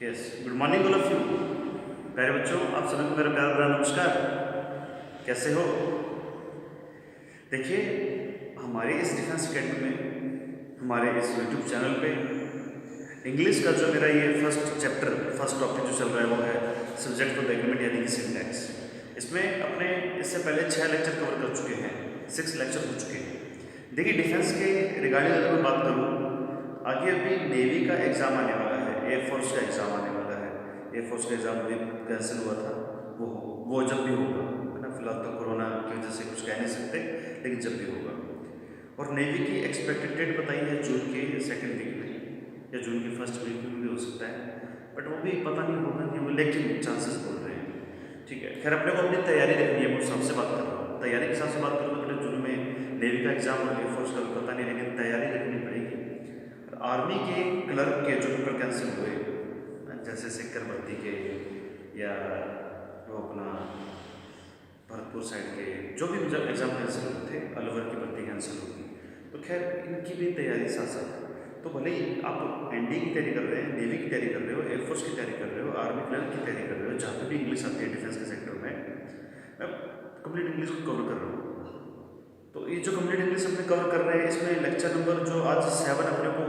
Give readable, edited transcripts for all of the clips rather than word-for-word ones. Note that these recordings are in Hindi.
Yes, good morning all of you. प्यारे बच्चों, आप सभी को मेरा प्यार भरा नमस्कार। कैसे हो? देखिए, हमारे इस डिफेंस अकेडमी में, हमारे इस यूट्यूब चैनल पे इंग्लिश का जो मेरा ये फर्स्ट टॉपिक जो चल रहा है वो है सब्जेक्ट ऑफ द एग्रीमेंट यानी कि सिंटैक्स। इसमें अपने इससे पहले 6 लेक्चर कवर कर चुके हैं, 6 लेक्चर हो चुके हैं। देखिए, डिफेंस के रिगार्डिंग अगर मैं बात करूँ, आगे अभी नेवी का एग्ज़ाम आने वाला है, एयरफोर्स का एग्ज़ाम आने वाला है। एयरफोर्स का एग्ज़ाम अभी कैंसिल हुआ था, वो जब भी होगा, है ना। फिलहाल तो कोरोना की वजह से कुछ कह नहीं सकते, लेकिन जब भी होगा। और नेवी की एक्सपेक्टेड डेट बताई है जून के 2nd वीक में या जून के 1st वीक में भी हो सकता है, बट वो भी पता नहीं होगा कि वो, लेकिन चांसेस बोल रहे हैं। ठीक है, खैर अपने को अपनी तैयारी रखनी है। मैं सबसे बात कर रहा हूँ, तैयारी के हिसाब से बात करूँ तो जून में नेवी का एग्ज़ाम और एयरफोर्स का पता नहीं, लेकिन तैयारी रखनी पड़ेगी। आर्मी के क्लर्क के जो पेपर कैंसिल हुए, जैसे सिक्कर भर्ती के या वो अपना भरतपुर साइड के, जो भी जब एग्ज़ाम कैंसिल हुए थे, अलवर की भर्ती कैंसिल होगी, तो खैर इनकी भी तैयारी साथ साथ। तो भले ही आप एनडी की तैयारी कर रहे हैं, नेवी की तैयारी कर रहे हो, एयरफोर्स की तैयारी कर रहे हो, आर्मी क्लर्क की तैयारी कर रहे हो, जहाँ पर भी इंग्लिश आती है डिफेंस के सेक्टर में, मैं कंप्लीट इंग्लिश को कवर कर रहा हूँ। तो ये जो कंप्लीट इंग्लिश अपने कवर कर रहे हैं, इसमें लेक्चर नंबर जो आज 7 अपने को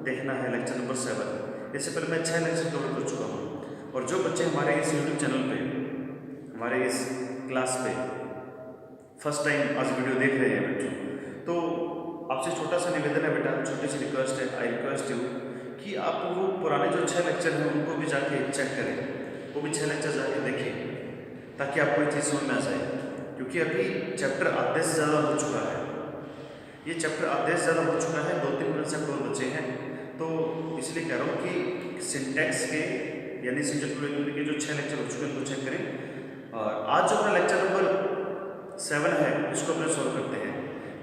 देखना है, लेक्चर नंबर 7। इससे पहले मैं 6 लेक्चर कवर कर चुका हूँ। और जो बच्चे हमारे इस यूट्यूब चैनल पे, हमारे इस क्लास पे फर्स्ट टाइम आज वीडियो देख रहे हैं बच्चों, तो आपसे छोटा सा निवेदन है बेटा, छोटी सी रिक्वेस्ट है, आई रिक्वेस्ट यू कि आप वो पुराने जो 6 लेक्चर हैं उनको भी जाके चेक करें, वो भी 6 लेक्चर जाके देखें, ताकि आपको ये चीज़ समझ में आ जाए। क्योंकि अभी चैप्टर आधे से ज़्यादा हो चुका है, ये चैप्टर आधे से ज़्यादा हो चुका है, 2-3 कंसेप्ट और बचे हैं। तो इसलिए कह रहा हूँ कि सिंटैक्स के यानी सब्जेक्ट के जो 6 लेक्चर हो चुके हैं उनको चेक करें। और आज जो अपना लेक्चर नंबर 7 है इसको अपने सॉल्व करते हैं।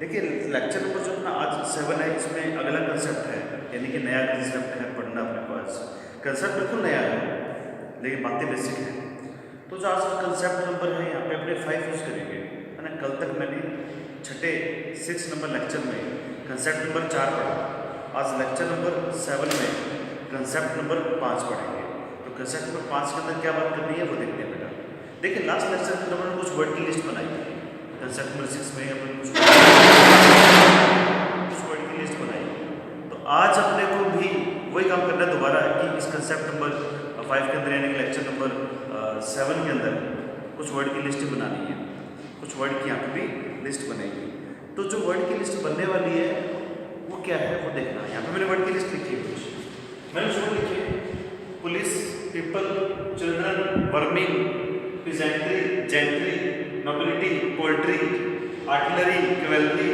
देखिए, लेक्चर नंबर जो अपना आज 7 है, इसमें अगला कंसेप्ट है, यानी कि नया कंसेप्ट है पढ़ना अपने पास। कंसेप्ट बिल्कुल नया है, लेकिन बातें बेसिक हैं। तो जो आज का कंसेप्ट नंबर है, यहाँ पे अपने 5 यूज़ करेंगे, है ना। कल तक मैंने 6 नंबर लेक्चर में कंसेप्ट नंबर 4 पढ़ा, आज लेक्चर नंबर 7 में कंसेप्ट नंबर 5 पढ़ेंगे। तो कंसेप्ट नंबर 5 के अंदर क्या बात करनी है वो देखते हैं बेटा। देखिए, लास्ट लेक्चर के अंदर मैंने कुछ वर्ड की लिस्ट बनाई थी, कंसेप्ट नंबर 6 में अपन कुछ वर्ड की लिस्ट बनाई। तो आज अपने को भी वही काम करना है दोबारा, कि इस कंसेप्ट नंबर 5 के अंदर यानी कि लेक्चर नंबर 7 के अंदर कुछ वर्ड की लिस्ट बनानी है, कुछ वर्ड की यहाँ पे भी लिस्ट बनेगी। तो जो वर्ड की लिस्ट बनने वाली है वो क्या है वो देखना है। यहाँ पे मैंने वर्ड की लिस्ट लिखी है, कुछ मैंने जो लिखी है: police, people, children, vermin, peasantry, gentry, nobility, poultry, artillery, cavalry,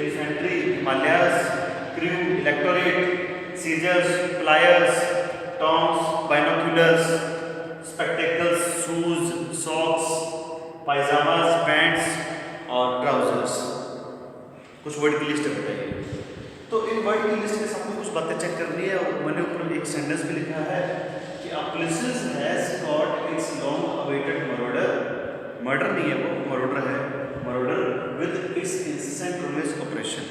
infantry, Himalayas, crew, electorate, scissors, pliers, tongs, binoculars, spectacles, shoes, socks, pyjamas, pants और ट्राउजर्स। कुछ वर्ड की लिस्ट बताइए। तो इन वर्ड की लिस्ट के साथ में कुछ बातें चेक करनी है। और मैंने ऊपर एक सेंटेंस भी लिखा है कि a police has caught its long awaited murder. Murder नहीं है वो, मर्डर है, murder with its insistent rummage operation.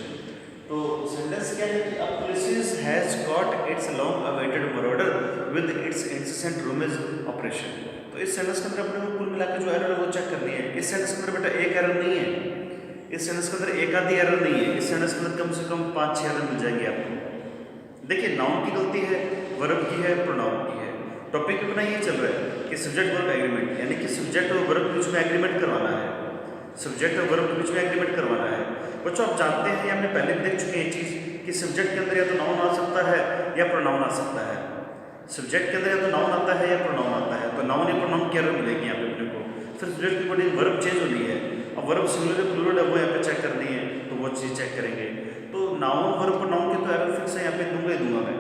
तो सेंटेंस क्या है कि a police has caught its long awaited murder with its insistent rummage operation. तो इस सेंटेंस के अंदर अपने को कुल मिलाकर जो एरर है वो चेक करनी है। इस सेंटेंस के अंदर बेटा एक एरर नहीं है, इस सेंटेंस के अंदर एक आधी एरर नहीं है, इस सेंटेंस के अंदर कम से कम 5-6 एरर मिल जाएंगे आपको। देखिए, नाउन की गलती है, वर्ब की है, प्रोनाउन की है। टॉपिक अपना ये चल रहा है कि सब्जेक्ट वर्ब एग्रीमेंट, यानी कि सब्जेक्ट और वर्ब के बीच में एग्रीमेंट करवाना है, सब्जेक्ट और वर्ब के बीच में एग्रीमेंट करवाना है। बच्चों, आप जानते हैं, हमने पहले भी देख चुके हैं ये चीज़ कि सब्जेक्ट के अंदर या तो नाउन आ सकता है या प्रोनाउन आ सकता है। सब्जेक्ट के अंदर या तो नाउन आता है या प्रोनाउन आता है, तो नाउन या प्रोनाउन की एरर मिलेगी यहाँ पे अपने को। फिर सब्जेक्ट की बड़ी वर्ब चेंज होनी है, अब वर्ब सिंगुलर प्लूरल है वो यहाँ पे चेक करनी है, तो वो चीज़ चेक करेंगे। तो नाउन, वर्ब, प्रोनाउन के तो एरर फिक्स है, यहाँ पे दूंगा ही दूंगा मैं।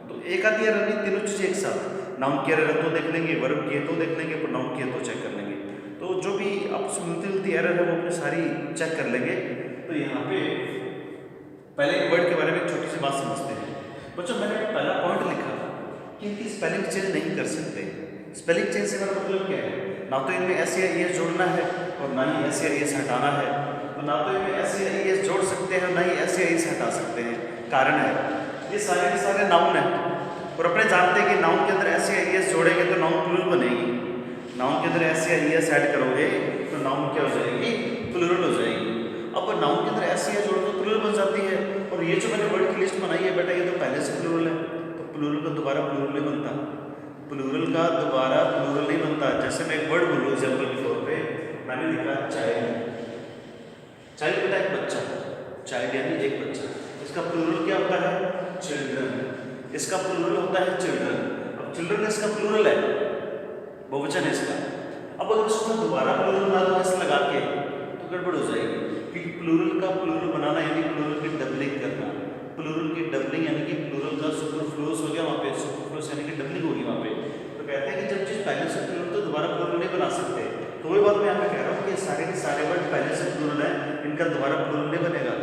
तो एक आधी एरर नहीं, तीनों चीज़ें एक साथ, नाउन की एरर है तो देख लेंगे, वर्ब की है तो देख लेंगे, प्रोनाउन की है तो चेक कर लेंगे। तो जो भी आपसे मिलती जुलती एरर है वो अपनी सारी चेक कर लेंगे। तो यहाँ पे पहले वर्ड के बारे में एक छोटी सी बात समझते हैं। बच्चों, मैंने पहला पॉइंट लिखा कि इनकी स्पेलिंग चेंज नहीं कर सकते। स्पेलिंग चेंज से मेरा मतलब क्या है? ना तो इनमें एस या ई जोड़ना है और ना ही एस या ई हटाना है। तो ना तो इनमें एस या ई जोड़ सकते हैं, ना ही एस या ई हटा सकते हैं। कारण है ये सारे के सारे नाउन है, और अपने जानते हैं कि नाउन के अंदर एस या ई एस जोड़ेंगे तो नाउन प्लूरल बनेगी। नाउन के अंदर एस या ई एस ऐड करोगे तो नाउन क्या हो जाएगी, प्लूरल हो जाएगी। अब नाउन के अंदर एस या जोड़ो तो प्लूरल बन जाती है। और ये जो मैंने वर्ड की लिस्ट बनाई है बेटा, ये तो पहले से प्लूरल है, तो प्लूरल का दोबारा प्लूरल नहीं बनता, प्लूरल का दोबारा प्लूरल नहीं बनता। जैसे मैं एक वर्ड बोलूँ एग्जाम्पल के तौर पे, मैंने लिखा चाइल्ड, चाइल्ड बेटा एक बच्चा, चाइल्ड यानी एक बच्चा, इसका प्लूरल क्या होता है, चिल्ड्रन, इसका प्लूरल होता है चिल्ड्रन। अब चिल्ड्रन इसका प्लूरल है, बहुवचन है इसका। अब अगर उसमें दोबारा प्लूरल ना दो ऐसे लगा के तो गड़बड़ हो जाएगी, क्योंकि प्लूरल का प्लूरल बनाना यानी प्लूरल की डबलिंग करना, प्लूरल की डबलिंग यानी कि प्लूरल का सुपरफ्लूअस हो गया वहाँ पे, सुपरफ्लूअस यानी कि डबलिंग होगी वहाँ पे। तो कहते हैं कि जब चीज़ पहले से प्लूरल तो दोबारा प्लूरल नहीं बना सकते। तो वही बात मैं यहाँ पे कह रहा हूँ कि सारे के सारे वर्ड पहले से प्लूरल है, इनका दोबारा प्लूरल नहीं बनेगा।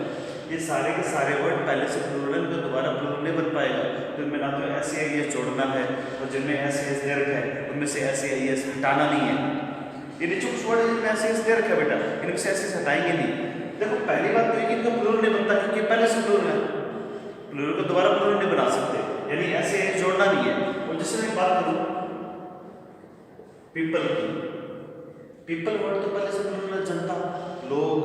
ये सारे के सारे वर्ड पहले से प्लूरल है, इनका दोबारा प्लूरल नहीं बन पाएगा। तो इनमें ना तो एस या ई एस जोड़ना है, और जिनमें एस या एस दे रखा है उनमें से एस या ई एस हटाना नहीं है। ये नीचे कुछ वर्ड है जिनमें एस या एस दे रखा है बेटा, इनमें से एस हटाएंगे नहीं। देखो पहली बात तो है कि इनका प्लूरल नहीं बनता क्योंकि पहले से प्लूरल है, प्लूरल को दोबारा प्लूरल नहीं बना सकते, यानी एस या एस जोड़ना नहीं है। और जैसे मैं बात करूँ पीपल की, पीपल वर्ड तो पहले से प्लूरल है, जनता, लोग,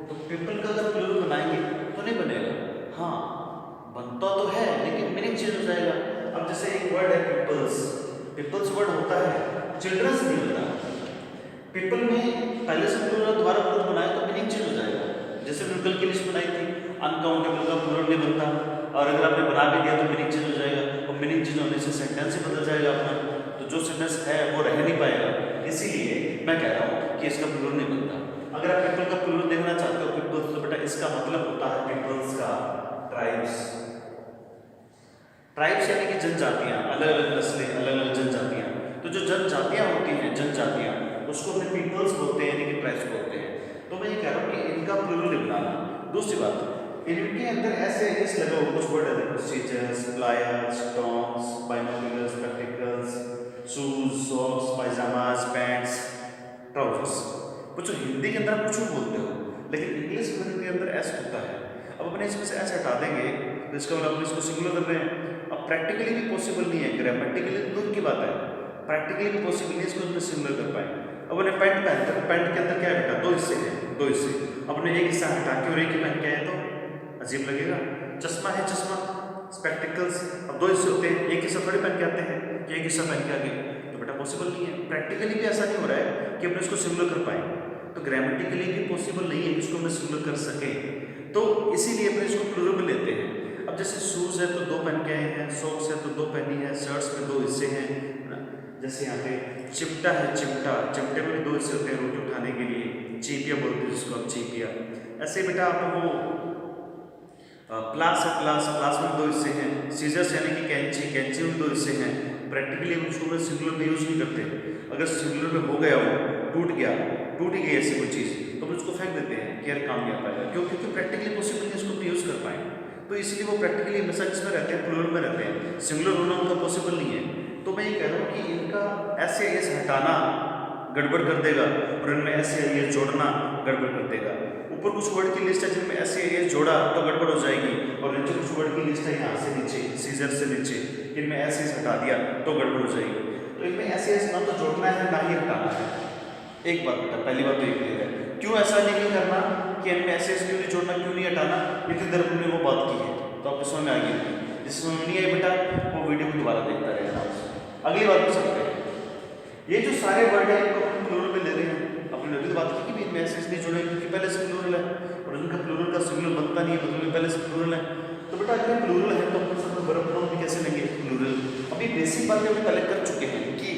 तो पीपल का अगर प्लूरल बनाएंगे तो नहीं बनेगा। हाँ बनता तो है लेकिन मीनिंग चेंज हो जाएगा। अब जैसे एक वर्ड है पीपल्स, पीपल्स वर्ड होता है, चिल्ड्रंस नहीं होता। पीपल में पहले से प्लूरल दोबारा प्लूरल बनाया तो मीनिंग चेंज हो जाएगा। जैसे व्हीकल की लिस्ट बनाई थी, अनकाउंटेबल का प्लूरल नहीं बनता, और अगर आपने बना भी दिया तो मीनिंग चेंज हो जाएगा, और मीनिंग चेंज होने से सेंटेंस ही बदल जाएगा अपना, तो जो सेंटेंस है वो रह नहीं पाएगा। इसीलिए मैं कह रहा हूँ कि इसका प्लूरल नहीं बनता। अगर आप पीपल का प्लूरल देखना चाहते हो पीपल्स, तो बेटा इसका मतलब होता है पीपल्स का ट्राइब्स। ट्राइब्स यानी कि जनजातियाँ, अलग अलग नस्लें, अलग अलग जनजातियाँ। तो जो जनजातियाँ होती हैं, जनजातियाँ, उसको अपने पीपल्स बोलते हैं यानी कि ट्राइब्स बोलते हैं। तो मैं ये कह रहा हूँ कि इनका प्लूरल नहीं बनाना। दूसरी बात, इनके अंदर ऐसे एस लगा हुआ कुछ वर्ड है, देखो scissors, pliers, tongs, binoculars, spectacles, shoes, socks, pyjamas, pants, trousers. बच्चों हिंदी के अंदर आप कुछ भी बोलते हो, लेकिन इंग्लिश के अंदर एस होता है। अब अपने इसमें से एस हटा देंगे तो इसका मतलब अपने इसको सिंगुलर कर रहे हैं। अब प्रैक्टिकली भी पॉसिबल नहीं है, ग्रामेटिकली दूर की बात है, प्रैक्टिकली भी पॉसिबल नहीं है इसको सिंगुलर कर पाए। अब अपने पैंट पहनते हैं, पैंट के अंदर क्या है बेटा, दो हिस्से हैं, दो हिस्से। अपने एक हिस्सा हटा के और एक ही पहन के आए तो अजीब लगेगा। चश्मा है, चश्मा, स्पेक्टिकल्स, अब दो हिस्से होते हैं, एक हिस्सा थोड़ी पहन के आते हैं, एक हिस्सा पहन के आगे, तो बेटा पॉसिबल नहीं है। प्रैक्टिकली भी ऐसा नहीं हो रहा है कि अपने इसको सिंगुलर कर पाए, तो ग्रामेटिकली भी पॉसिबल नहीं है कि इसको हम सिंगुलर कर सके, तो इसीलिए अपने इसको प्लूरल में लेते हैं। अब जैसे शूज़ है तो दो पहन के आए हैं, सॉक्स है तो दो पहनी है, शर्ट्स में दो हिस्से हैं, जैसे यहाँ पे चिमटा है, चिमटा, चिमटे में भी दो हिस्से होते हैं रोटी उठाने के लिए, चीपिया बोलते हैं जिसको हम चीपिया। ऐसे बेटा आप वो प्लास है, प्लास, प्लास में दो हिस्से हैं, सीजर्स यानी कि कैंची, कैंची में दो हिस्से हैं। प्रैक्टिकली हम उसको सिंगुलर में यूज नहीं करते। अगर सिंगुलर में हो गया वो टूट गया, टूट गई ऐसी कोई चीज़, तो हम उसको फेंक देते हैं कि यार काम नहीं आ पाएगा, क्यों, क्योंकि प्रैक्टिकली पॉसिबल नहीं इसको यूज़ कर पाए। तो इसलिए वो प्रैक्टिकली हमेशा किसमें रहते हैं, प्लूरल में रहते हैं, सिंगुलर होना उनका पॉसिबल नहीं है। तो मैं ये कह रहा हूँ कि इनका एस या एस हटाना गड़बड़ कर देगा, और इनमें एस या एस जोड़ना गड़बड़ कर देगा। ऊपर कुछ वर्ड की लिस्ट है जिनमें एस या एस जोड़ा तो गड़बड़ हो जाएगी, और नीचे कुछ वर्ड की लिस्ट है यहाँ से नीचे, सीजर से नीचे, इनमें एस एस हटा दिया तो गड़बड़ हो जाएगी। तो इनमें एस एस ना तो जोड़ना है ना ही हटाना है। एक बात बेटा, पहली बात तो ये क्लियर है, क्यों ऐसा नहीं करना कि इनमें एस एस क्यों नहीं जोड़ना, क्यों नहीं हटाना, इतनी देर हमने वो बात की है, तो आपको समझ में आ गई। जिस समझ में नहीं आई बेटा वो वीडियो को दोबारा देखता रहेगा। अगली बात पर चलते हैं, ये जो सारे वर्ड है इनको हम प्लूरल में ले रहे हैं। अपने अभी तो बात की कि इनमें एस एस नहीं जोड़े क्योंकि पहले से प्लूरल है, और इनका प्लूरल का सिंगुलर बनता नहीं है, मतलब पहले से प्लूरल है। तो बेटा अगर प्लूरल है तो अपने साथ वर्ब प्रोनाउन भी कैसे लेंगे, प्लूरल। अभी बेसिक बातें हम कलेक्ट कर चुके हैं कि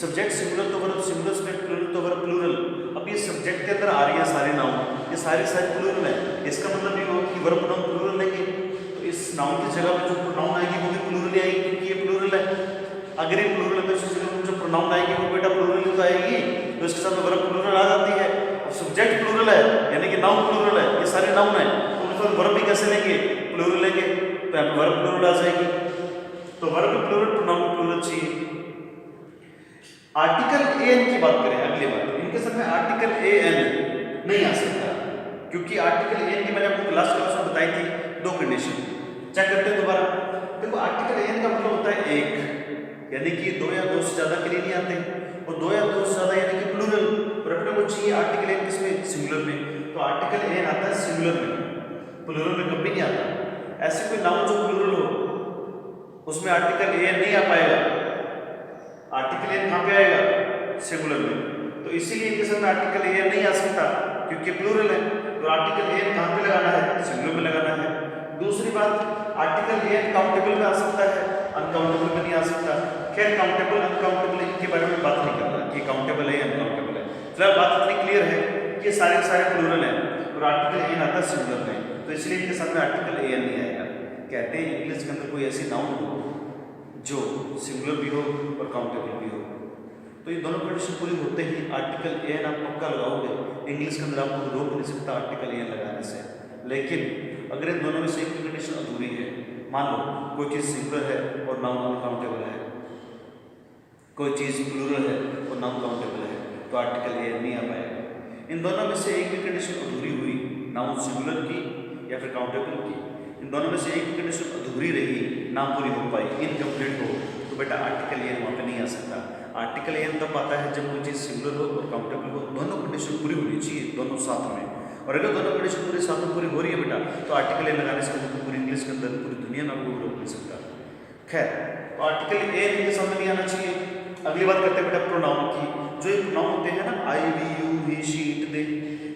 सब्जेक्ट सिंगुलर तो वर्ब सिंगुलर, सब्जेक्ट प्लूरल तो वर्ब प्लूरल। अब ये सब्जेक्ट के अंदर आ रही है सारे नाउन, ये सारे प्लूरल है, इसका मतलब ये हो कि वर्ब प्रोनाउन प्लूरल लेंगे, तो इस नाउन की जगह पे जो प्रोनाउन आएगी वो भी प्लूरल ही आएगी क्योंकि ये प्लूरल है। अगर ये प्लूरल है तो इसकी जगह जो प्रोनाउन आएगी वो बेटा प्लूरल ही तो आएगी, तो इसके साथ वर्ब प्लूरल आ जाती है। और सब्जेक्ट प्लूरल है यानी कि नाउन प्लूरल है, ये सारे नाउन है, तो उनका वर्ब भी कैसे लेंगे, प्लूरल लेंगे, तो यहाँ पे वर्ब प्लूरल आ जाएगी। तो वर्ब प्लूरल, प्रोनाउन प्लूरल चाहिए। आर्टिकल ए एन की बात करें, अगली बात, इनके साथ में आर्टिकल ए एन नहीं आ सकता क्योंकि आर्टिकल ए एन की मैंने आपको लास्ट क्लास में बताई थी दो कंडीशन। चेक करते हैं दोबारा। देखो आर्टिकल ए एन का मतलब होता है एक, यानी कि दो या दो से ज़्यादा के लिए नहीं आते, और दो या दो से ज़्यादा यानी कि प्लूरल। और अपने को चाहिए आर्टिकल एन किसमें, सिंगुलर में, तो आर्टिकल एन आता है सिंगुलर में, प्लूरल में कभी नहीं आता। ऐसे कोई नाउन जो प्लूरल हो उसमें आर्टिकल एन नहीं आ पाएगा। आर्टिकल एन कहाँ पे आएगा, सिंगुलर में, तो इसीलिए इनके साथ में आर्टिकल एन नहीं आ सकता क्योंकि प्लूरल है। तो आर्टिकल एन कहाँ पे लगाना है, सिंगुलर में लगाना है। दूसरी बात, आर्टिकल एन काउंटेबल में आ सकता है, अनकाउंटेबल में नहीं आ सकता। खैर काउंटेबल अनकाउंटेबल इनके बारे में बात नहीं करना कि काउंटेबल है अनकाउंटेबल है, फिलहाल बात इतनी क्लियर है कि सारे के सारे प्लूरल हैं और आर्टिकल एन आता है सिंगुलर में, तो इसलिए इनके साथ में आर्टिकल एन नहीं आएगा। कहते हैं इंग्लिश के अंदर कोई ऐसी नाउन हो जो सिंगुलर भी हो और काउंटेबल भी हो, तो ये दोनों कंडीशन पूरी होते ही आर्टिकल एन आप पक्का लगाओगे। इंग्लिश के अंदर आपको रोक नहीं सकता आर्टिकल एन लगाने से। लेकिन अगर इन दोनों में से एक कंडीशन अधूरी है, मान लो कोई चीज़ सिंगुलर है और नाउन अनकाउंटेबल है, कोई चीज़ प्लूरल है और नाउन काउंटेबल है, तो आर्टिकल एन नहीं आ पाएगा। इन दोनों में से एक भी कंडीशन अधूरी हुई, नाउन सिंगुलर की या फिर काउंटेबल की, इन दोनों में से एक भी कंडीशन अधूरी रही, ना पूरी हो पाई, इनकम्प्लीट हो, तो बेटा आर्टिकल एन वहाँ पे नहीं आ सकता। आर्टिकल एन तब आता है जब कोई चीज़ सिंगुलर हो और काउंटेबल हो, दोनों कंडीशन पूरी होनी चाहिए, दोनों साथ में। और अगर दोनों कंडीशन पूरे साथ में पूरी हो रही है बेटा, तो आर्टिकल एन लगाने से पूरी इंग्लिश के अंदर पूरी दुनिया में आपको रोक नहीं सकता। खैर, तो आर्टिकल एन इनके सामने नहीं आना चाहिए। अगली बात करते हैं बेटा प्रोनाउन की। जो ये प्रोनाउन होते हैं ना, I, we, you, he, she, it, they,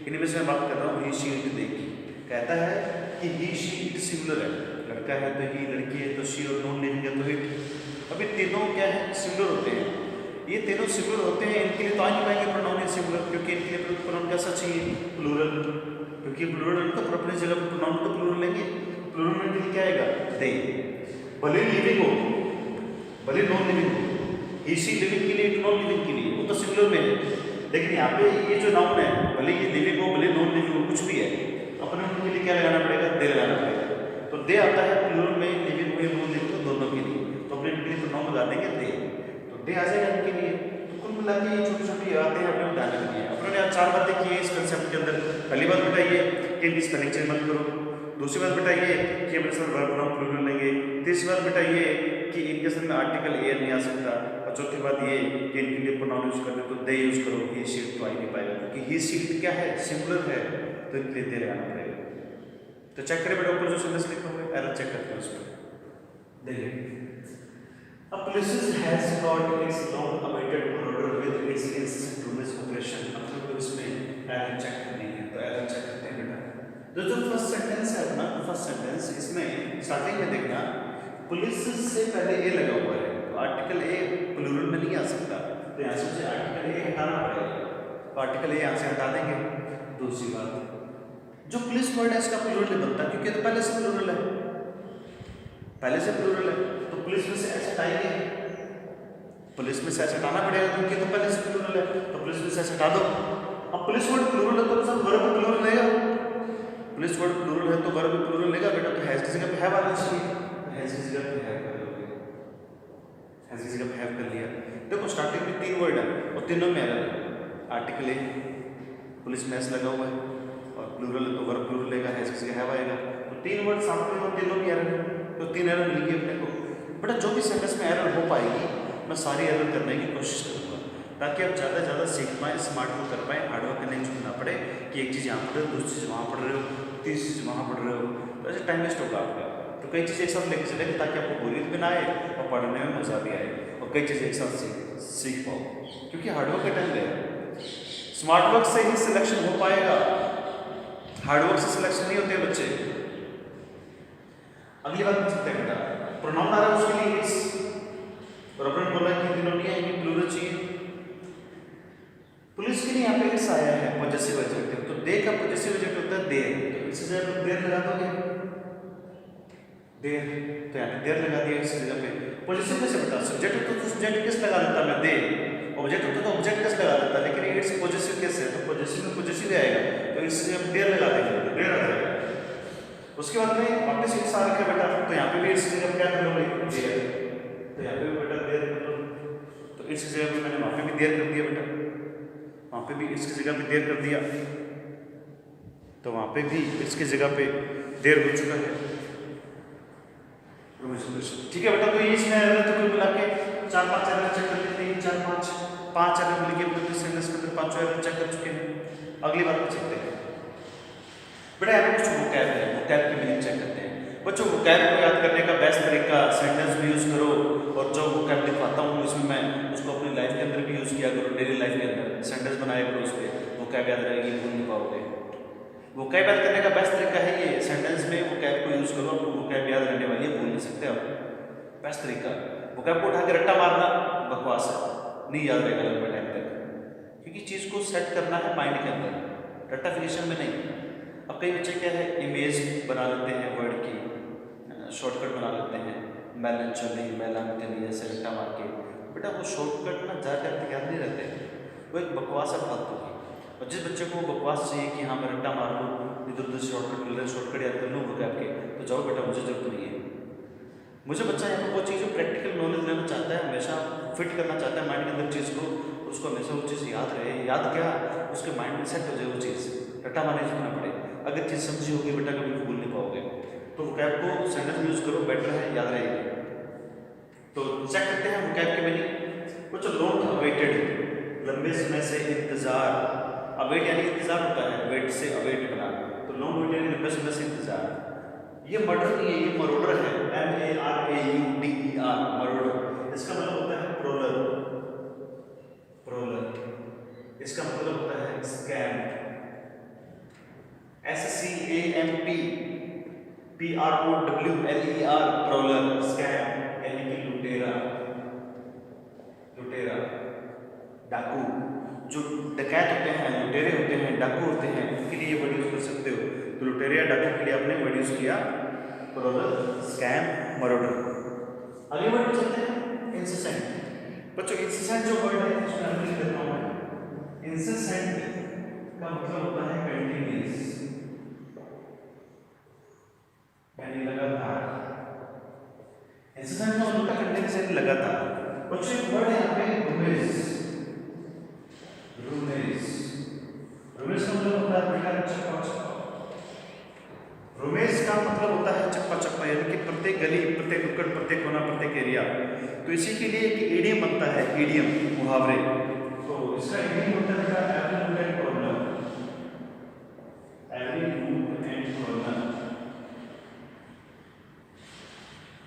इनमें से मैं बात कर रहा हूँ ही, शी, इट, दे की। कहता है कि ही, शी, इट सिंगुलर है, लड़का है तो ही, लड़की है तो शी, और नॉन लिविंग है तो इट। अभी तीनों क्या है, सिंगुलर होते हैं। ये तीनों सिंगुलर होते हैं, इनके लिए तो आ नहीं पाएंगे प्रोनाउन सिंगुलर, क्योंकि इनके लिए प्रोनाउन कैसा चाहिए, प्लूरल, क्योंकि प्लूरल तो अपनी जगह पर प्रोनाउन तो प्लूरल लेंगे। प्लूरल में इनके लिए क्या आएगा, दे, भले लिविंग हो भले नॉन लिविंग हो। ही, शी लिविंग के लिए, इट नॉन लिविंग के लिए, वो तो सिंगुलर में है। लेकिन यहाँ पे ये जो नाउन है, भले ये लिविंग हो भले नॉन लिविंग हो, कुछ भी है, अपने उनके लिए क्या लगाना पड़ेगा, दे लगाना पड़ेगा। तो दे आता है प्लूरल में, लिविंग हो या नॉन लिविंग हो, दोनों के लिए, तो अपने इनके लिए प्रोनाउन लगा देंगे दे, तो दे आ जाएगा इनके लिए। तो कुल मिला के ये छोटी छोटी बातें अपने ध्यान रखनी है। अपने आज 4 बातें की है इस कंसेप्ट के अंदर। पहली बात बेटा ये कि इनकी स्पेलिंग चेंज मत करो। दूसरी बात बेटा ये कि अपने साथ वर्ब प्रोनाउन प्लूरल लेंगे। तीसरी बात बेटा ये कि इनके साथ में आर्टिकल एन नहीं आ सकता। और चौथी बात ये कि इनके लिए प्रोनाउन यूज करते तो दे यूज करो, ही, शी, इट तो आ ही नहीं पाएगा, क्योंकि ही, शी, इट क्या है, सिंगुलर है, तो इनके लिए दे लगाना पड़ेगा। तो चेक करें बेटा ऊपर जो सेंटेंस लिखा हुआ है, एरर चेक करते हैं उस पर। देखिए, a police has got its long awaited order with its incessant rules operation। मतलब इसमें एरर चेक करनी है, तो एरर चेक करते हैं बेटा। जो फर्स्ट सेंटेंस है अपना, फर्स्ट सेंटेंस, इसमें स्टार्टिंग में देखना पुलिस से पहले ए लगा हुआ है, तो आर्टिकल ए प्लूरल में नहीं आ सकता, तो यहाँ से मुझे आर्टिकल ए हटाना पड़ेगा, तो आर्टिकल ए यहाँ से हटा देंगे। दूसरी बात, जो पुलिस वर्ड है इसका प्लूरल नहीं बनता, क्योंकि तो पहले से प्लूरल है, पहले से प्लूरल है, तो पुलिस में से ऐसे हटाएंगे, पुलिस में से ऐसे हटाना पड़ेगा क्योंकि तो पहले से प्लूरल है, तो पुलिस में से ऐसे हटा दो। अब पुलिस वर्ड प्लूरल है तो सब वर्ब प्लूरल लेगा, पुलिस वर्ड प्लूरल है तो वर्ब प्लूरल लेगा बेटा, तो हैज की जगह पे हैव आना चाहिए, तो हैज की जगह पे हैव कर लोगे, हैज की जगह पे हैव कर लिया। देखो स्टार्टिंग में 3 वर्ड है और तीनों में एरर है। आर्टिकल ए पुलिस में एस लगा हुआ है और प्लूरल है तो वर्ब प्लूरल लेगा, हैज की जगह हैव आएगा, तो 3 वर्ड साथ में और तीनों में एरर है, तो 3 एरर मिल गई अपने को। बेटा जो भी सेंटेंस में एरर हो पाएगी मैं सारी एरर करने की कोशिश करूँगा, ताकि आप ज़्यादा से ज़्यादा सीख पाएँ, स्मार्ट वर्क कर पाएँ, हार्ड वर्क करने की जरूरत ना पड़े कि एक चीज़ यहाँ पढ़ रहे हो, दूसरी चीज़ वहाँ पढ़ रहे हो, तीसरी चीज़ वहाँ पढ़ रहे हो, तो ऐसे टाइम वेस्ट होगा आपका। तो कई चीज़ें एक साथ लेके चलेंगे ताकि आपको बोरियत भी ना आए और पढ़ने में मज़ा भी आए, और कई चीज़ें एक साथ सीख पाओ, क्योंकि हार्डवर्क का टाइम है। स्मार्ट वर्क से ही सिलेक्शन हो पाएगा, हार्डवर्क से सिलेक्शन नहीं होते बच्चे। अगली बात पूछते हैं बेटा, प्रोनाउन आ रहा है उसके लिए इस, और अपन बोला कि तीनों नहीं आएंगे, प्लूरल चाहिए। पुलिस के लिए यहाँ पे इस आया है पॉजिटिव एडजेक्टिव, तो दे का पॉजिटिव एडजेक्टिव होता है देर, तो इस जगह पे देर लगा दोगे, देर, तो यहाँ पे देर लगा दिया इस जगह पे। पॉजिटिव कैसे बता, सब्जेक्ट तो सब्जेक्ट किस लगा देता मैं, दे, ऑब्जेक्ट होता तो ऑब्जेक्ट किस लगा देता, लेकिन ये इट्स पॉजिटिव कैसे है, तो पॉजिटिव में पॉजिटिव आएगा, तो इस जगह पे देर लगा देंगे, तो देर आ जाएगा। उसके बाद में वापस इट्स आ रखा बेटा, तो यहाँ पे भी इट्स जगह क्या कर लोगे, देर, तो यहाँ पे भी बेटा देर कर लो, तो इट्स जगह पे मैंने वहाँ पे भी देर कर दिया बेटा, वहाँ पे भी इसकी जगह पे देर कर दिया, तो वहाँ पे भी इसकी जगह पे देर हो चुका है। ठीक है बेटा, तो इसमें 4-5 एरर चेक कर लेते हैं, 4-5 एरर मिल गए तो इस सेंटेंस के अंदर 5 एरर चेक कर चुके हैं। अगली बात पे चलते हैं। बेटा यहाँ पे कुछ वोकैब है, वोकैब की मीनिंग चेक करते हैं। बच्चों वोकैब को याद करने का बेस्ट तरीका सेंटेंस में यूज करो, और जो वोकैब लिखवाता हूँ उसमें मैं उसको अपनी लाइफ के अंदर भी यूज किया करो, डेली लाइफ के अंदर सेंटेंस बनाया करो, उस पर वोकैब याद रहेगी, भूल नहीं पाओगे। वोकैब याद करने का बेस्ट तरीका है ये, सेंटेंस में वोकैब को यूज करो, आपको वोकैब याद रहने वाली है, भूल नहीं सकते आप। बेस्ट तरीका, वोकैब को उठा के रट्टा मारना बकवास है, नहीं याद रहेगा लंबे टाइम तक, क्योंकि चीज़ को सेट करना है माइंड के अंदर, रट्टाफिकेशन में नहीं। अब कई बच्चे क्या है इमेज बना लेते हैं, वर्ड की शॉर्टकट बना लेते हैं, मेलन चली मेलन चली ऐसे रट्टा मार के। बेटा वो शॉर्टकट ना ज़्यादा टाइम तक याद नहीं रहते, वो एक बकवास है फालतू की। और जिस बच्चे को बकवास चाहिए कि हाँ मैं रट्टा मार लूँ, इधर उधर शॉर्टकट मिल रहा है, शॉर्टकट याद कर लूँ वोकैब के, तो जाओ बेटा, मुझे जरूरत नहीं है। मुझे बच्चा यहाँ पर वो चीज़ प्रैक्टिकल नॉलेज लेना चाहता है, हमेशा फिट करना चाहता है माइंड के अंदर चीज़ को, उसको हमेशा वो चीज़ याद रहे, याद क्या उसके माइंड में सेट हो जाए वो चीज़, रट्टा मारने की ना पड़े। अगर चीज़ समझी होगी बेटा कभी भूल नहीं पाओगे। तो वोकैब को सेंटेंस में यूज करो, बेटर है, याद रहेगी। तो चेक करते हैं वोकैब के मीनिंग। कुछ लॉन्ग अवेटेड, लंबे समय से इंतजार, अवेट यानी इंतजार होता है, वेट से अवेट बना, तो लॉन्ग अवेट यानी लंबे समय से इंतजार। ये मर्डर नहीं है, ये मरोडर है, MARAUDER, मरोडर। इसका मतलब होता है प्रोलर, प्रोलर इसका मतलब होता है स्कैम, SCAMP PROWLER, प्रोलर, स्कैम यानी कि लुटेरा, लुटेरा डाकू। जो डकैत होते हैं, लुटेरे होते हैं, डाकू होते हैं, उनके लिए ये वर्ड यूज कर सकते हो। तो लुटेरे या डाकू के लिए आपने वर्ड यूज किया प्रोलर, स्कैम, मरोडर। अगले वर्ड पे चलते हैं, इंसेसेंट। बच्चों इंसेसेंट जो वर्ड है उसमें मैं लिख देता हूँ। इंसेसेंट का मतलब होता है कंटिन्यूअस, यानी लगातार। इंसेसेंट का मतलब होता है कंटिन्यूअस यानी लगातार। बच्चों एक वर्ड है यहाँ पे रूमेज, रूमेज, रूमेज का मतलब होता है बेटा चप्पा चप्पा। रोमेज का मतलब होता है चप्पा चप्पा, यानी कि प्रत्येक गली, प्रत्येक नुक्कड़, प्रत्येक कोना, प्रत्येक एरिया। तो इसी के लिए एक इडियम बनता है, इडियम मुहावरे। तो इसका इडियम होता है every nook and corner, every nook and corner.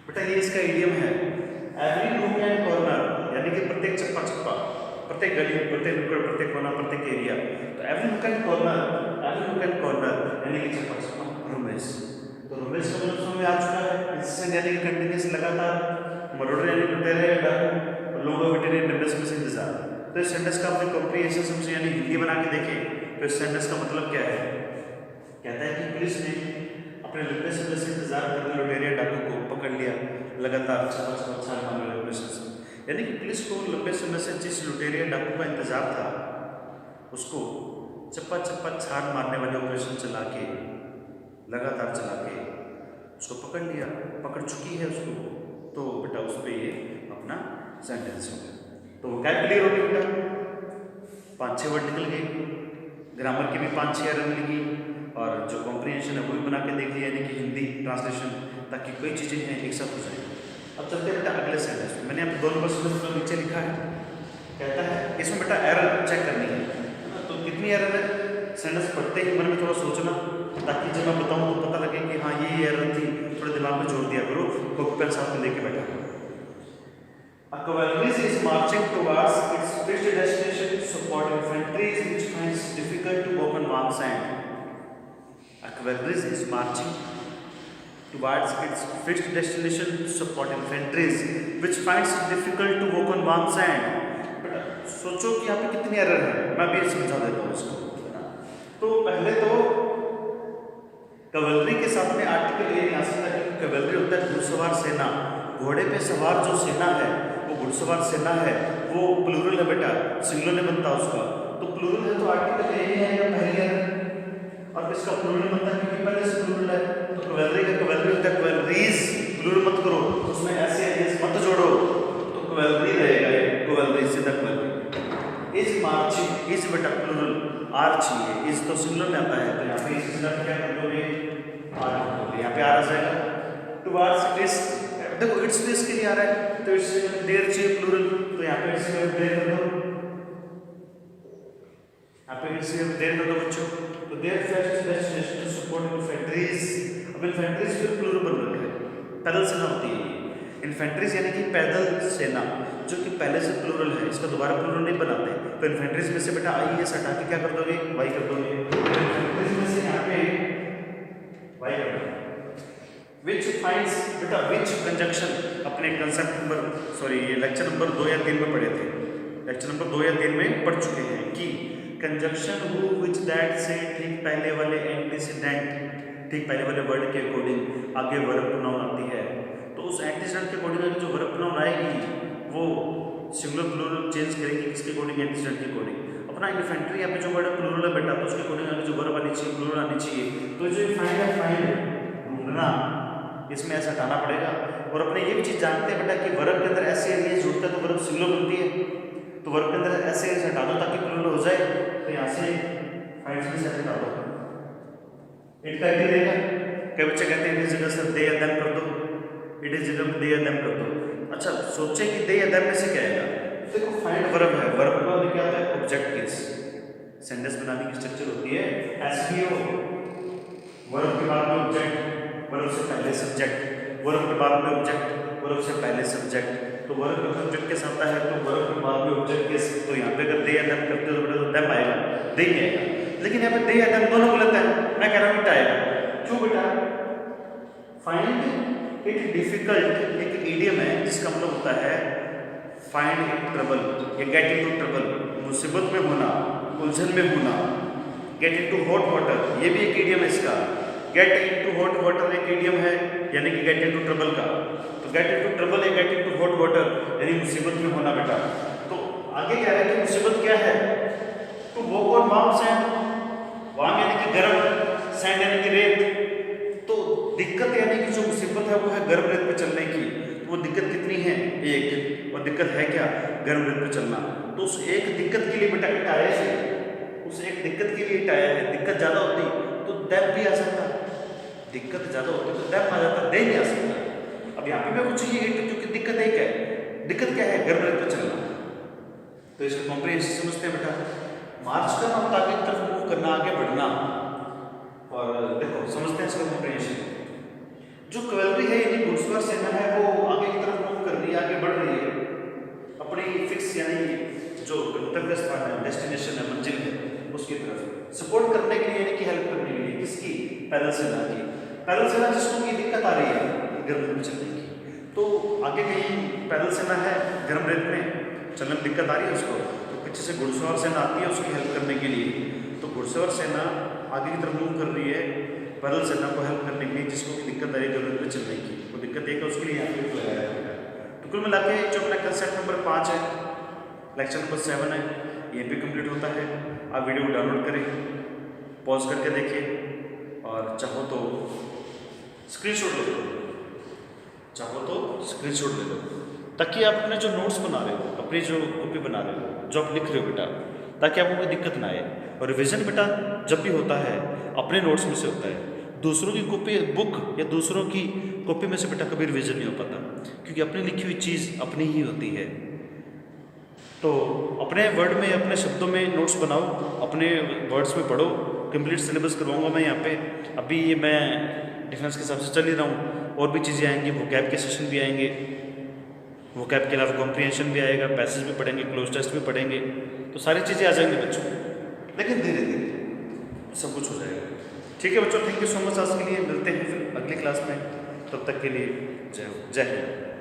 बेटा ये इसका इडियम है, एवरी नूक एंड कॉर्नर, यानी कि प्रत्येक चप्पा चप्पा, प्रत्येक गली, प्रत्येक नुक्कड़, प्रत्येक कोना, प्रत्येक एरिया। तो every nook and corner, every nook and corner यानी कि चप्पा चप्पा, रोमेज। तो रोमेज का मतलब समझ में आ चुका है, इंसेसेंट यानी कि कंटिन्यूअस लगातार, मरोडर यानी लुटेरे डाकू, लोगों बेटे लंबे समय से इंतजार। तो इस सेंटेंस का आपने कॉम्प्रिहेंशन समझे यानी हिंदी बना के देखें तो इस सेंटेंस का मतलब क्या है। कहता है कि पुलिस ने अपने लंबे समय से इंतजार कर रहे लुटेरे डाकू को पकड़ लिया, लगातार छापा मारे ऑपरेशन से, यानी कि पुलिस को लंबे समय से जिस लुटेरे डाकू का इंतजार था उसको चप्पा चप्पा छान मारने वाले ऑपरेशन चला के, लगातार चला के उसको पकड़ लिया, पकड़ चुकी है उसको। तो बेटा उस पर ये अपना सेंटेंस हो गया। तो क्या क्लियर हो गया बेटा, 5-6 वर्ड निकल गए, ग्रामर की भी 5-6 एरर मिल गई, और जो कॉम्प्रिहेंशन है वो भी बना के देख लिया, यानी कि हिंदी ट्रांसलेशन, ताकि कई चीज़ें हैं एक साथ हो जाए। अब चलते हैं बेटा अगले सेंटेंस में। मैंने यहाँ पे 2 नंबर सेंटेंस नीचे लिखा है, कहता है इसमें बेटा एरर चेक करनी है। तो कितनी एरर है, सेंटेंस पढ़ते ही मन में थोड़ा सोचना, ताकि जब मैं बताऊं तो पता लगे कि हाँ ये एरर थी, थोड़े दिमाग में जोड़ दिया करो, कॉपी पेन साथ में लेके बैठा करो। A cavalry is marching towards its fixed destination to support infantry which finds difficult to walk on warm sand. A cavalry is marching towards its fixed destination to support infantry which finds difficult to walk on warm sand. सोचो कि यहाँ पे कितनी एरर है, मैं भी समझा देता हूँ इसको। तो पहले तो कैवलरी के साथ में आर्टिकल ये आ सकता है, कैवलरी होता है घुड़सवार सेना, घोड़े पे सवार जो सेना है वो घुड़सवार सेना है, वो प्लूरल है बेटा, सिंगुलर नहीं बनता उसका। तो प्लूरल है तो आर्टिकल ये आएगा पहली एरर, और इसका प्लूरल बनता है क्योंकि पहले से प्लूरल है। तो कैवलरी का कैवलरी होता है कैवलरीज, प्लूरल मत करो, उसमें ऐसे मत जोड़ो, तो कैवलरी रहेगा, कैवलरी सीधा कैवलरी। इज मार्चिंग, इज बेटा प्लूरल, आर चाहिए, इज तो सिंगुलर में आता है, तो यहाँ पे इस क्या कर दोगे, आर कर दोगे, यहाँ पे आर आ जाएगा। टुवार्ड्स इट इज देखो इट्स भी इसके लिए आ रहा है, तो इट्स देयर चाहिए प्लूरल, तो यहाँ पे इट्स देयर कर दो, यहाँ पे इट्स देयर कर दो बच्चों। तो their facts destination to support infantries. अब इन्फेंट्रीज फिर प्लूरल बन रखे हैं, पैदल सेना होती है इन्फेंट्रीज, यानी कि पैदल सेना, जो कि पहले से प्लूरल है, इसका दोबारा प्लूरल नहीं बनाते। तो इन्फेंट्रीज में से बेटा आई एस हटा के क्या कर दोगे, वाई कर दोगे। इन्फेंट्रीज में से यहाँ पे वाई कर दोगे। विच फाइंड्स, बेटा विच कंजक्शन अपने कंसेप्ट नंबर सॉरी ये लेक्चर नंबर 2 या 3 में पढ़े थे, लेक्चर नंबर 2 या 3 में पढ़ चुके हैं कि कंजक्शन हु विच दैट से ठीक पहले वाले एंटीसीडेंट, ठीक पहले वाले वर्ड के अकॉर्डिंग आगे वर्ब प्रोनाउन आती है, तो उस एंटीसीडेंट के अकॉर्डिंग जो वर्ब प्रोनाउन आएगी वो सिंगुलर प्लूरल चेंज करेगी किसके अकॉर्डिंग, एंटीसीडेंट के अकॉर्डिंग। अपना इन्फेंट्री यहाँ पे जो वर्ड प्लूरल है बेटा, तो उसके अकॉर्डिंग आगे जो वर्ब आनी चाहिए प्लूरल आनी चाहिए। तो जो फाइंड है, फाइंड ढूंढना, इसमें ऐसा हटाना पड़ेगा। और अपने ये भी चीज़ जानते हैं बेटा कि वर्ब के अंदर ऐसे एरिया जुड़ता है तो वर्ब सिंगुलर बनती है, तो वर्ब के अंदर ऐसे एरिया हटा दो ताकि प्लूरल हो जाए। तो यहाँ से फाइंड में से हटा दो, इट का इट रहेगा। कई बच्चे कहते हैं इस जगह से दे या देम कर दो, इट इस जगह दे या देम कर दो। अच्छा सोचे कि दे या देम में से क्या आएगा, देखो फाइंड वर्ब है, वर्ब का मतलब क्या होता है, ऑब्जेक्ट केस। सेंटेंस बनाने की स्ट्रक्चर होती है एसवीओ, वर्ब के बाद में ऑब्जेक्ट, वर्ब से पहले सब्जेक्ट, वर्ब के बाद में ऑब्जेक्ट, वर्ब से पहले सब्जेक्ट। तो वर्ब के ऑब्जेक्ट के साथ है, तो वर्ब के बाद में ऑब्जेक्ट के, तो यहाँ पे अगर दे या देम करते हो तो देम आएगा, दे ही आएगा। लेकिन यहाँ पे दे या देम दोनों गलत है, मैं कह रहा हूँ इट आएगा। क्यों बेटा, फाइंड इट डिफिकल्ट एक इडियम है जिसका मतलब होता है फाइंड इट ट्रबल या गेट इनटू ट्रबल, मुसीबत में होना, उलझन में होना। गेट इनटू हॉट वाटर, ये भी एक इडियम है इसका। गेट इनटू हॉट वाटर एक इडियम है, यानी कि गेट इनटू ट्रबल का। तो गेट इनटू ट्रबल या गेट इनटू हॉट वाटर यानी मुसीबत में होना बेटा। तो आगे क्या है कि मुसीबत क्या है, तो वो कौन वाम सैंड, वाम यानी कि गर्म, सैंड यानी कि रेत। तो दिक्कत यानी कि जो मुसीबत है वो है गर्म रेत पे चलने की। तो वो दिक्कत कितनी है, एक, और दिक्कत है क्या, गर्म रेत पे चलना। तो उस एक दिक्कत के लिए बेटा इट आया है, उस एक दिक्कत के लिए इट आया है। दिक्कत ज़्यादा होती तो दैम भी आ सकता, दिक्कत ज़्यादा होती तो दैम आ जाता, दे नहीं आ सकता। अब यहाँ पे मैं कुछ ये क्योंकि दिक्कत एक है, दिक्कत क्या है, गर्म रेत पे चलना। तो इसका कॉम्प्रिहेंशन समझते हैं बेटा, मार्च करना मतलब आगे की तरफ मूव करना, आगे बढ़ना। और देखो समझते हैं इसका कॉम्प्रिहेंशन, जो कैवलरी है यानी घुड़सवार सेना है वो आगे की तरफ मूव कर रही है, आगे बढ़ रही है अपनी फिक्स यानी जो गंतव्य स्थान है, डेस्टिनेशन है, मंजिल है, उसकी तरफ सपोर्ट करने के लिए यानी कि हेल्प करने के लिए। किसकी, पैदल सेना की। पैदल सेना जिसको की दिक्कत आ रही है गर्म रेत में चलने की, तो आगे कहीं पैदल सेना है गर्म रेत में चलने में दिक्कत आ रही है उसको, तो पीछे से घुड़सवार सेना आती है उसकी हेल्प करने के लिए। तो घुड़सवार सेना आगे की तरफ मूव कर रही है पैदल सेना को हेल्प करने के लिए जिसको की दिक्कत आ रही है गर्म रेत में चलने की। तो दिक्कत एक है, उसके लिए यहाँ पे लगाया है। तो कुल मिला के जो अपना कंसेप्ट नंबर 5 है, लेक्चर नंबर 7 है, ये भी कंप्लीट होता है। आप वीडियो को डाउनलोड करें, पॉज करके देखिए, और चाहो तो स्क्रीनशॉट ले लो, चाहो तो स्क्रीनशॉट ले लो, ताकि आप अपने जो नोट्स बना रहे हो, अपनी जो कॉपी बना रहे हो, जो आप लिख रहे हो बेटा, ताकि आपको कोई दिक्कत ना आए। और रिवीजन बेटा जब भी होता है अपने नोट्स में से होता है, दूसरों की कॉपी बुक या दूसरों की कॉपी में से बेटा कभी रिवीजन नहीं हो पाता, क्योंकि अपनी लिखी हुई चीज़ अपनी ही होती है। तो अपने वर्ड में, अपने शब्दों में नोट्स बनाओ, अपने वर्ड्स में पढ़ो। कंप्लीट सिलेबस करवाऊंगा मैं यहाँ पे, अभी ये मैं डिफेंस के हिसाब से चल ही रहा हूँ, और भी चीज़ें आएंगी, वोकैब के सेशन भी आएंगे, वोकैब के अलावा कॉम्प्रिहेंशन भी आएगा, पैसेज भी पढ़ेंगे, क्लोज टेस्ट भी पढ़ेंगे, तो सारी चीज़ें आ जाएंगी बच्चों, लेकिन धीरे धीरे सब कुछ हो जाएगा। ठीक है बच्चों, थैंक यू सो मच आज के लिए, मिलते हैं फिर अगली क्लास में, तब तक के लिए जय हिंद।